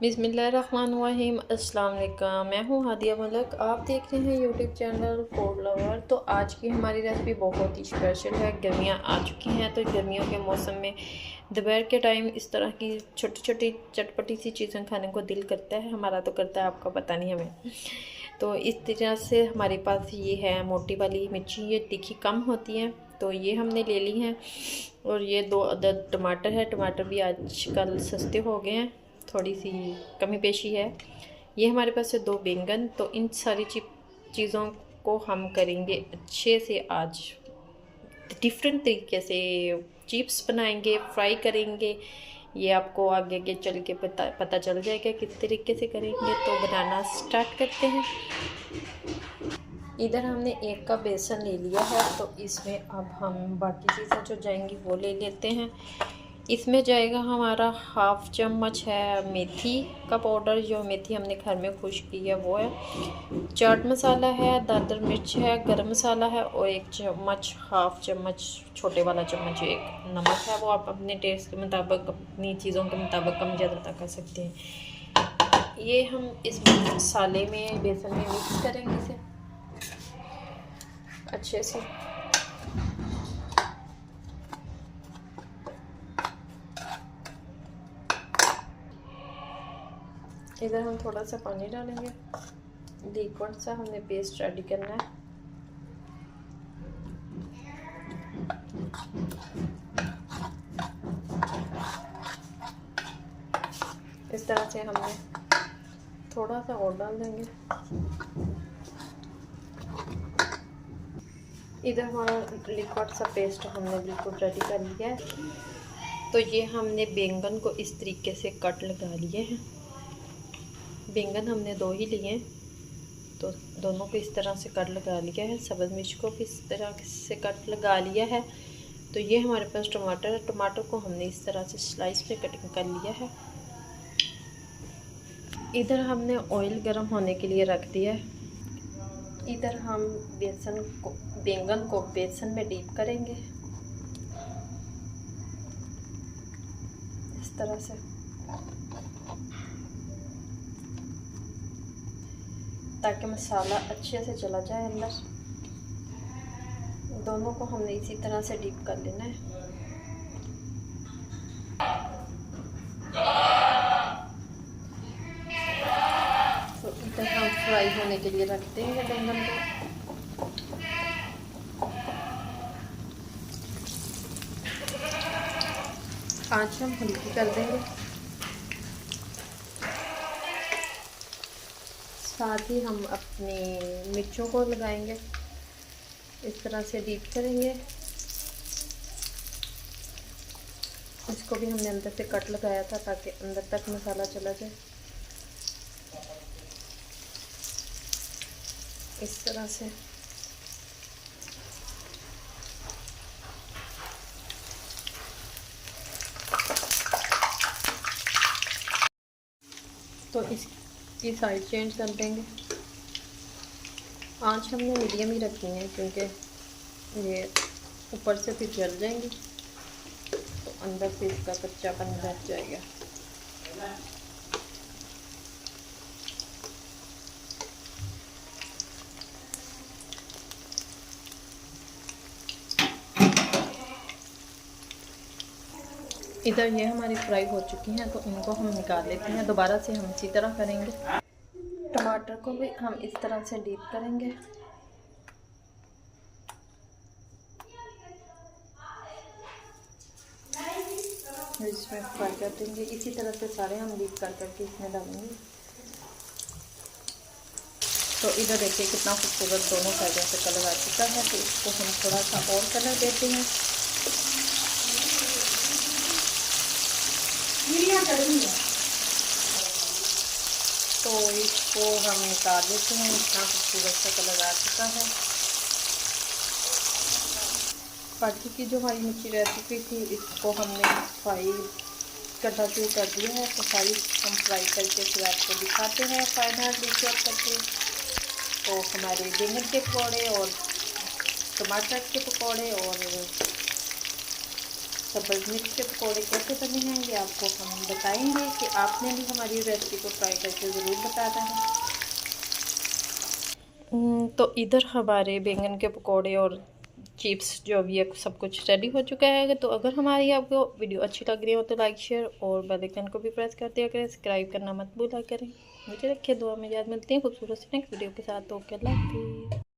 बिस्मिल्लाहिर्रहमानिर्रहीम। अस्सलाम वालेकुम। मैं हूँ हादिया मलिक, आप देख रहे हैं यूट्यूब चैनल फूड लवर। तो आज की हमारी रेसिपी बहुत ही स्पेशल है। गर्मियाँ आ चुकी हैं तो गर्मियों के मौसम में दोपहर के टाइम इस तरह की छोटी छोटी चटपटी सी चीज़ें खाने को दिल करता है। हमारा तो करता है, आपका पता नहीं हमें। तो इस तरह से हमारे पास ये है मोटी वाली मिर्ची, ये तीखी कम होती हैं, तो ये हमने ले ली हैं। और ये 2 अदद टमाटर है। टमाटर भी आजकल सस्ते हो गए हैं, थोड़ी सी कमी पेशी है। ये हमारे पास है 2 बैंगन। तो इन सारी चीज़ों को हम करेंगे अच्छे से आज डिफरेंट तरीके से। चिप्स बनाएंगे, फ्राई करेंगे। ये आपको आगे आगे चल के पता चल जाएगा किस तरीके से करेंगे। तो बनाना स्टार्ट करते हैं। इधर हमने 1 कप बेसन ले लिया है, तो इसमें अब हम बाकी चीज़ें जो जाएंगी वो ले लेते हैं। इसमें जाएगा हमारा 1/2 चम्मच है मेथी का पाउडर, जो मेथी हमने घर में खुश की है वो है। चाट मसाला है, दादर मिर्च है, गरम मसाला है, और 1 चम्मच 1/2 चम्मच छोटे वाला चम्मच एक नमक है। वो आप अपने टेस्ट के मुताबिक, अपनी चीज़ों के मुताबिक कम ज़्यादा कर सकते हैं। ये हम इस मसाले में, बेसन में मिक्स करेंगे इसे अच्छे से। इधर हम थोड़ा सा पानी डालेंगे, लिक्विड सा हमने पेस्ट रेडी करना है। इस तरह से हमने थोड़ा सा और डाल देंगे। इधर हमारा लिक्विड सा पेस्ट हमने बिल्कुल रेडी कर लिया है। तो ये हमने बैंगन को इस तरीके से कट लगा लिए हैं। बैंगन हमने 2 ही लिए हैं, तो दोनों को इस तरह से कट लगा लिया है। सब्ज़ मिर्च को भी इस तरह से कट लगा लिया है। तो ये हमारे पास टमाटर है। टमाटर को हमने इस तरह से स्लाइस पे कटिंग कर लिया है। इधर हमने ऑयल गर्म होने के लिए रख दिया है। इधर हम बैंगन को बेसन में डीप करेंगे इस तरह से, ताकि मसाला अच्छे से चला जाए अंदर। दोनों को हमने इसी तरह से डीप कर लेना है। तो इधर हम फ्राई होने के लिए रख देंगे बैंगन को। आँच हम हल्की कर देंगे। साथ ही हम अपनी मिर्चों को लगाएंगे, इस तरह से डीप करेंगे। इसको भी हमने अंदर से कट लगाया था ताकि अंदर तक मसाला चला जाए। इस तरह से तो इसकी साइड चेंज कर देंगे। आँच हमने मीडियम ही रखी है, क्योंकि ये ऊपर से फिर जल जाएंगी तो अंदर से इसका कच्चापन बैठ जाएगा। इधर ये हमारी फ्राई हो चुकी हैं, तो इनको हम निकाल लेते हैं। दोबारा से हम इसी तरह करेंगे। टमाटर को भी हम इस तरह से डीप करेंगे। इसमें फ्राई कर देंगे। इसी तरह से सारे हम डीप कर करके इसमें डालेंगे। तो इधर देखिए कितना खूबसूरत दोनों साइडों से कलर आ चुका है। तो इसको हम थोड़ा सा और कलर देते हैं। तो इसको हम निकाल लेते हैं। इतना खूबसूरत सा कलर आ चुका है। बाकी की जो हरी मिर्ची रेसिपी थी, इसको हमने फ्राई करना शुरू कर दिया है। तो सारी हम फ्राई करके फिर आपको दिखाते हैं फाइनल डिश करके। तो हमारे बैंगन के पकौड़े और टमाटर के पकौड़े और सब्ज़ मिर्च के पकौड़े कैसे बने हैं ये आपको हम बताएंगे कि आपने भी हमारी रेसिपी को ट्राई करके ज़रूर बताना है। तो इधर हमारे बैंगन के पकौड़े और चिप्स जो भी है सब कुछ रेडी हो चुका है। तो अगर हमारी आपको वीडियो अच्छी लग रही हो तो लाइक शेयर और बेल आइकन को भी प्रेस कर दिया करें। सब्सक्राइब करना मत भूला करें। मुझे रखिए दुआ में याद। मिलते हैं खूबसूरत सी नेक्स्ट वीडियो के साथ। ओके, अल्लाह हाफिज़।